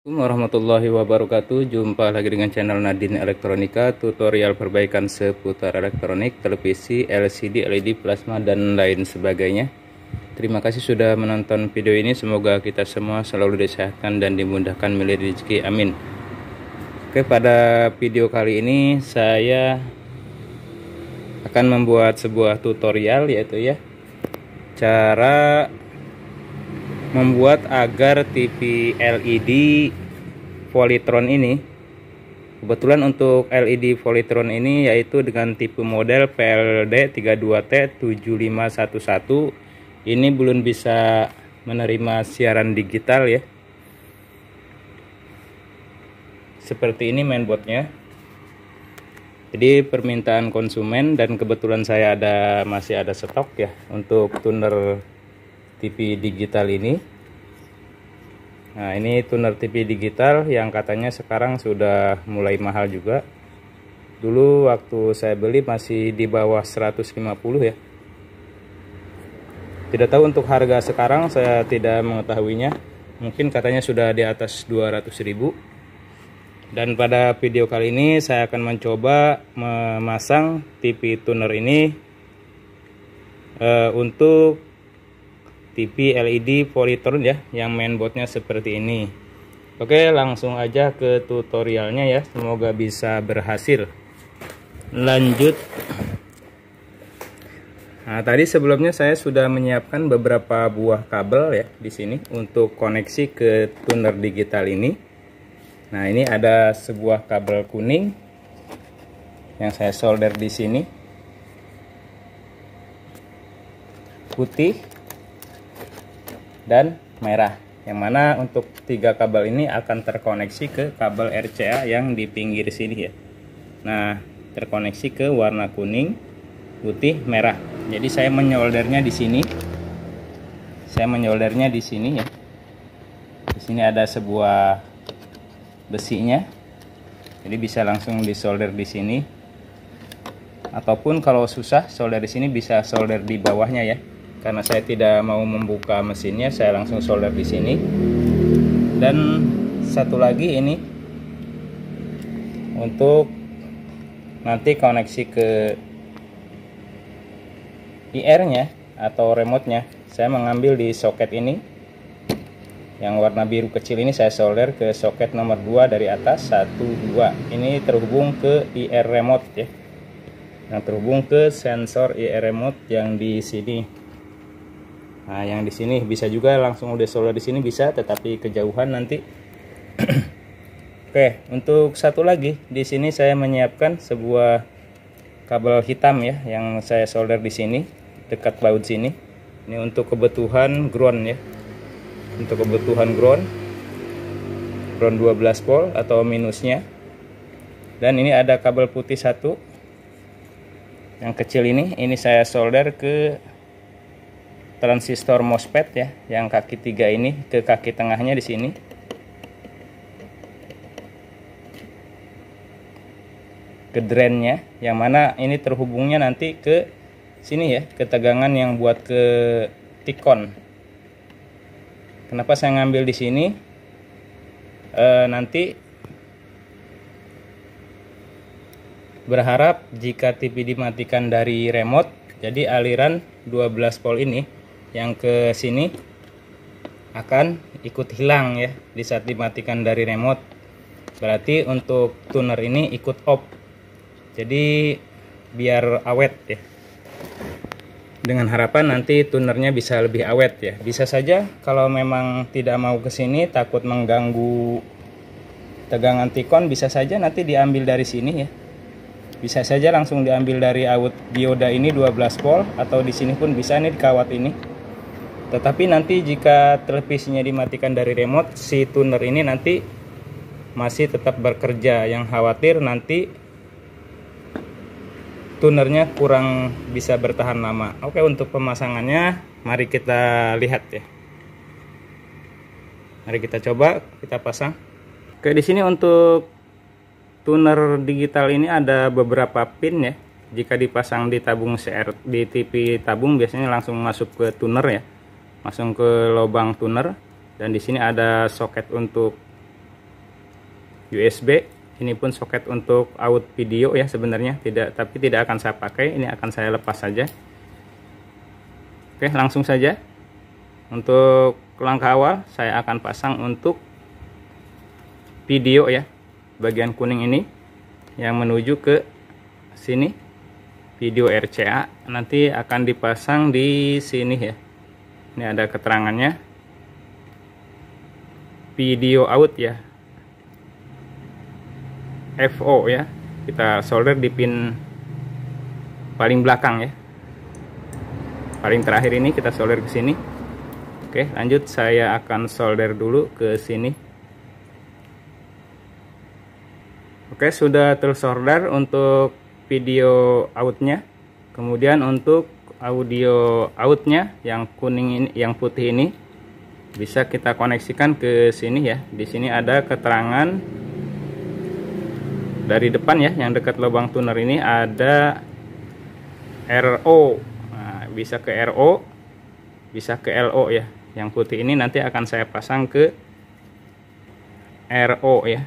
Assalamualaikum warahmatullahi wabarakatuh. Jumpa lagi dengan channel Nadine Elektronika, tutorial perbaikan seputar elektronik, televisi, LCD, LED, plasma, dan lain sebagainya. Terima kasih sudah menonton video ini. Semoga kita semua selalu disehatkan dan dimudahkan milih rezeki. Amin. Oke, pada video kali ini saya akan membuat sebuah tutorial, yaitu cara membuat agar TV LED Polytron ini, kebetulan untuk LED Polytron ini yaitu dengan tipe model PLD32T7511, ini belum bisa menerima siaran digital ya. Seperti ini mainboardnya. Jadi permintaan konsumen, dan kebetulan saya masih ada stok ya untuk tuner TV digital ini. Nah, ini tuner TV digital yang katanya sekarang sudah mulai mahal juga. Dulu waktu saya beli masih di bawah 150 ya. Tidak tahu untuk harga sekarang, saya tidak mengetahuinya. Mungkin katanya sudah di atas 200.000. Dan pada video kali ini saya akan mencoba memasang TV tuner ini untuk TV LED Polytron ya, yang mainboardnya seperti ini. Oke, langsung aja ke tutorialnya ya. Semoga bisa berhasil. Lanjut. Nah, tadi sebelumnya saya sudah menyiapkan beberapa buah kabel ya di sini untuk koneksi ke tuner digital ini. Nah, ini ada sebuah kabel kuning yang saya solder di sini. Putih dan merah, yang mana untuk tiga kabel ini akan terkoneksi ke kabel RCA yang di pinggir sini ya. Nah, terkoneksi ke warna kuning, putih, merah. Jadi saya menyoldernya di sini. Ya. Di sini ada sebuah besinya. Jadi bisa langsung disolder di sini. Ataupun kalau susah solder di sini, bisa solder di bawahnya ya. Karena saya tidak mau membuka mesinnya, saya langsung solder di sini. Dan satu lagi ini untuk nanti koneksi ke IR-nya atau remote-nya, saya mengambil di soket ini. Yang warna biru kecil ini saya solder ke soket nomor 2 dari atas, 1, 2. Ini terhubung ke IR remote ya. Yang terhubung ke sensor IR remote yang di sini. Nah, yang di sini bisa juga langsung udah solder di sini bisa, tetapi kejauhan nanti. Oke, untuk satu lagi di sini saya menyiapkan sebuah kabel hitam ya, yang saya solder di sini dekat baut sini. Ini untuk kebutuhan ground ya. Untuk kebutuhan ground 12 volt atau minusnya. Dan ini ada kabel putih satu yang kecil ini saya solder ke transistor MOSFET ya, yang kaki 3 ini ke kaki tengahnya di sini. Ke drainnya, yang mana ini terhubungnya nanti ke sini ya, ke tegangan yang buat ke tikon. Kenapa saya ngambil di sini? Nanti berharap jika TV dimatikan dari remote, jadi aliran 12 volt ini yang ke sini akan ikut hilang ya di saat dimatikan dari remote. Berarti untuk tuner ini ikut off. Jadi biar awet ya. Dengan harapan nanti tunernya bisa lebih awet ya. Bisa saja kalau memang tidak mau ke sini, takut mengganggu tegangan tikon, bisa saja nanti diambil dari sini ya. Bisa saja langsung diambil dari out dioda ini 12 volt, atau di sini pun bisa nih di kawat ini. Tetapi nanti jika televisinya dimatikan dari remote, si tuner ini nanti masih tetap bekerja. Yang khawatir nanti tunernya kurang bisa bertahan lama. Oke, untuk pemasangannya mari kita lihat ya. Mari kita coba kita pasang. Oke, di sini untuk tuner digital ini ada beberapa pin ya. Jika dipasang di tabung di TV tabung, biasanya langsung masuk ke tuner ya. Langsung ke lubang tuner. Dan di sini ada soket untuk USB. Ini pun soket untuk out video ya sebenarnya, tapi tidak akan saya pakai. Ini akan saya lepas saja. Oke, langsung saja. Untuk langkah awal saya akan pasang untuk video ya, bagian kuning ini yang menuju ke sini, video RCA nanti akan dipasang di sini ya. Ini ada keterangannya, video out ya, FO ya. Kita solder di pin paling belakang ya, paling terakhir ini kita solder ke sini. Oke, lanjut saya akan solder dulu ke sini. Oke, sudah tersolder untuk video outnya. Kemudian untuk audio outnya yang kuning ini, yang putih ini bisa kita koneksikan ke sini ya. Di sini ada keterangan dari depan ya, yang dekat lubang tuner ini ada RO. Nah, bisa ke RO, bisa ke LO ya. Yang putih ini nanti akan saya pasang ke RO ya,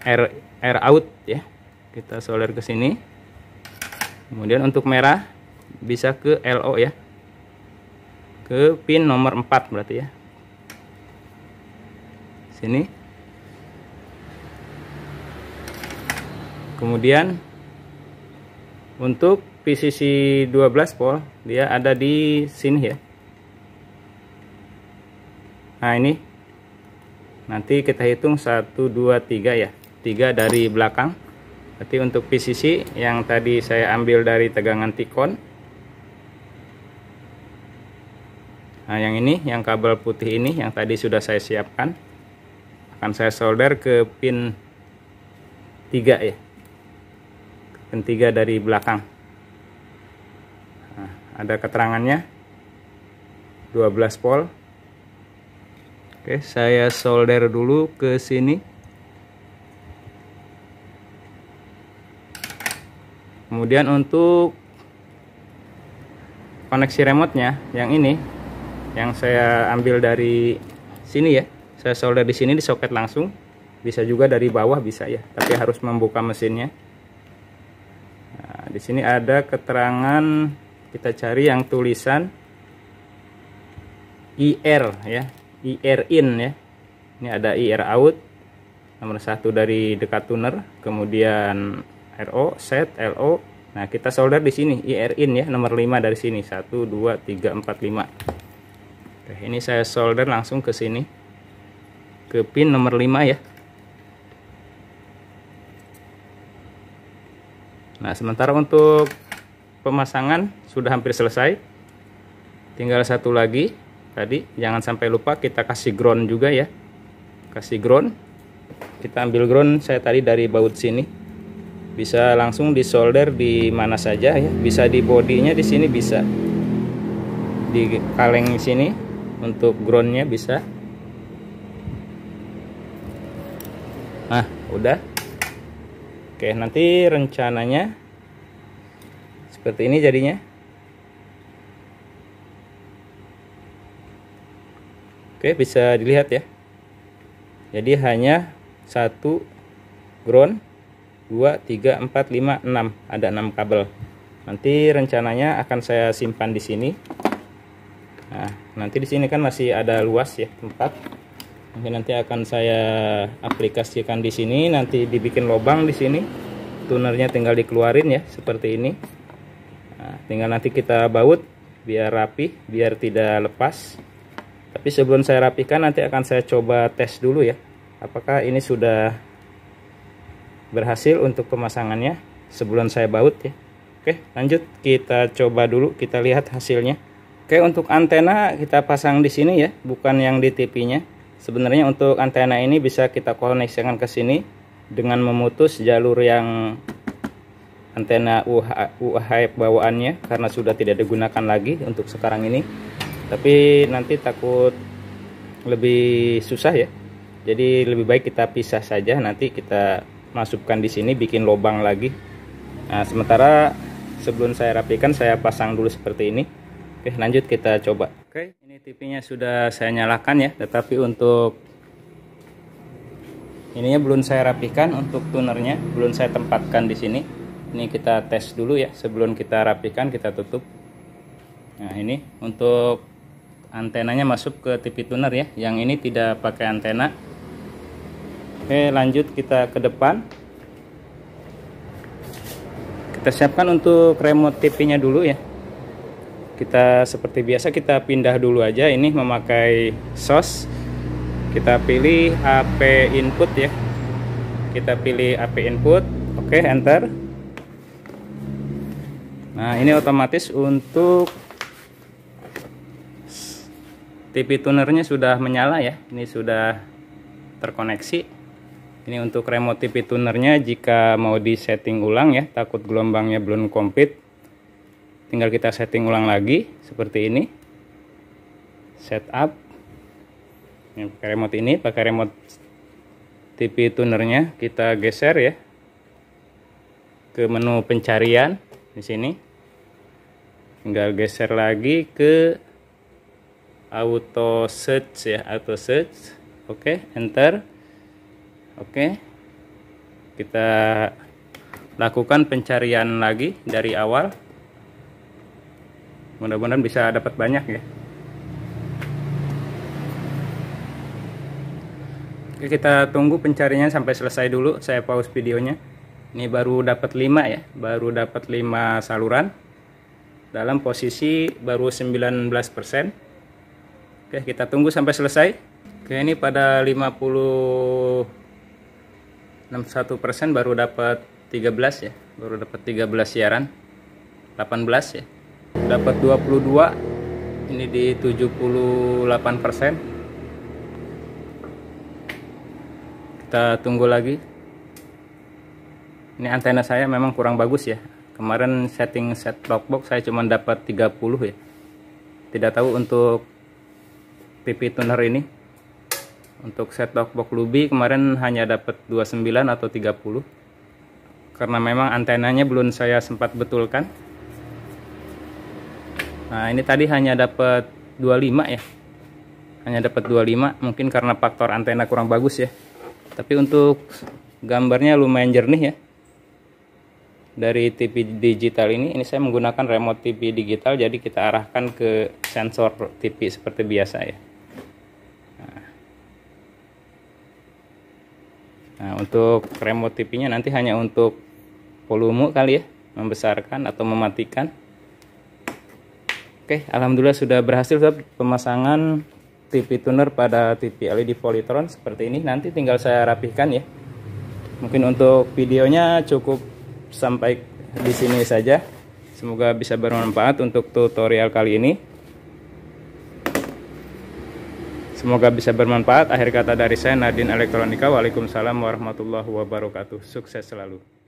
R out ya. Kita solder ke sini. Kemudian untuk merah bisa ke LO ya, ke pin nomor 4 berarti ya, sini. Kemudian untuk PCC 12 volt dia ada di sini ya. Nah, ini nanti kita hitung 1 2 3 ya, 3 dari belakang. Berarti untuk PCC yang tadi saya ambil dari tegangan Tikon. Nah, yang ini, yang kabel putih ini yang tadi sudah saya siapkan, akan saya solder ke pin 3 ya, pin 3 dari belakang. Nah, ada keterangannya 12 volt. Oke, saya solder dulu ke sini. Kemudian untuk koneksi remote-nya yang ini, yang saya ambil dari sini ya, saya solder di sini di soket langsung. Bisa juga dari bawah bisa ya, tapi harus membuka mesinnya. Nah, di sini ada keterangan, kita cari yang tulisan IR ya, IR in ya. Ini ada IR out nomor 1 dari dekat tuner, kemudian RO, set, LO. Nah, kita solder di sini IR in ya, nomor 5 dari sini. 1 2 3 4 5. Oke, ini saya solder langsung ke sini, ke pin nomor 5 ya. Nah, sementara untuk pemasangan sudah hampir selesai. Tinggal satu lagi. Tadi jangan sampai lupa kita kasih ground juga ya. Kasih ground. Kita ambil ground saya tadi dari baut sini. Bisa langsung disolder di mana saja ya. Bisa di bodinya di sini, bisa di kaleng sini untuk groundnya bisa. Nah, udah. Oke, nanti rencananya seperti ini jadinya. Oke, bisa dilihat ya. Jadi hanya 1 ground, 2 3 4 5 6, ada 6 kabel. Nanti rencananya akan saya simpan di sini. Nah, nanti di sini kan masih ada luas ya tempat. Nanti akan saya aplikasikan di sini, nanti dibikin lubang di sini. Tunernya tinggal dikeluarin ya, seperti ini. Nah, tinggal nanti kita baut biar rapi, biar tidak lepas. Tapi sebelum saya rapikan, nanti akan saya coba tes dulu ya, apakah ini sudah berhasil untuk pemasangannya sebelum saya baut ya. Oke, lanjut kita coba dulu, kita lihat hasilnya. Oke, untuk antena kita pasang di sini ya, bukan yang di TV-nya. Sebenarnya untuk antena ini bisa kita koneksikan ke sini dengan memutus jalur yang antena UHF bawaannya, karena sudah tidak digunakan lagi untuk sekarang ini. Tapi nanti takut lebih susah ya. Jadi lebih baik kita pisah saja, nanti kita masukkan di sini, bikin lubang lagi. Nah, sementara sebelum saya rapikan, saya pasang dulu seperti ini. Oke, lanjut kita coba. Oke, ini TV-nya sudah saya nyalakan ya, tetapi untuk Ininya belum saya rapikan untuk tunernya, belum saya tempatkan di sini. Ini kita tes dulu ya, sebelum kita rapikan kita tutup. Nah, ini untuk antenanya masuk ke TV tuner ya. Yang ini tidak pakai antena. Oke, lanjut kita ke depan. Kita siapkan untuk remote TV-nya dulu ya. Kita seperti biasa kita pindah dulu aja. Ini memakai SOS. Kita pilih AP input ya. Kita pilih AP input. Oke, enter. Nah, ini otomatis untuk TV tunernya sudah menyala ya. Ini sudah terkoneksi. Ini untuk remote TV tunernya jika mau di setting ulang ya, takut gelombangnya belum komplit. Tinggal kita setting ulang lagi seperti ini. Setup. Ini pakai remote ini, pakai remote TV tunernya kita geser ya ke menu pencarian di sini. Tinggal geser lagi ke auto search ya, auto search. Oke, enter. Oke, kita lakukan pencarian lagi dari awal. Mudah-mudahan bisa dapat banyak ya. Oke, kita tunggu pencariannya sampai selesai dulu. Saya pause videonya. Ini baru dapat 5 ya, baru dapat 5 saluran dalam posisi baru 19%. Oke, kita tunggu sampai selesai. Oke, ini pada 61% baru dapat 13 ya, baru dapat 13 siaran. 18 ya, dapat 22. Ini di 78%. Kita tunggu lagi. Ini antena saya memang kurang bagus ya. Kemarin setting set top box saya cuma dapat 30 ya. Tidak tahu untuk TV tuner ini. Untuk set top box Lubi kemarin hanya dapat 29 atau 30. Karena memang antenanya belum saya sempat betulkan. Nah, ini tadi hanya dapat 25 ya. Hanya dapat 25, mungkin karena faktor antena kurang bagus ya. Tapi untuk gambarnya lumayan jernih ya. Dari TV digital ini saya menggunakan remote TV digital, jadi kita arahkan ke sensor TV seperti biasa ya. Nah, untuk remote TV-nya nanti hanya untuk volume kali ya, membesarkan atau mematikan. Oke, alhamdulillah sudah berhasil pemasangan TV tuner pada TV LED Polytron seperti ini. Nanti tinggal saya rapihkan ya. Mungkin untuk videonya cukup sampai di sini saja. Semoga bisa bermanfaat untuk tutorial kali ini. Semoga bisa bermanfaat. Akhir kata dari saya, Nadin Elektronika. Waalaikumsalam warahmatullahi wabarakatuh. Sukses selalu.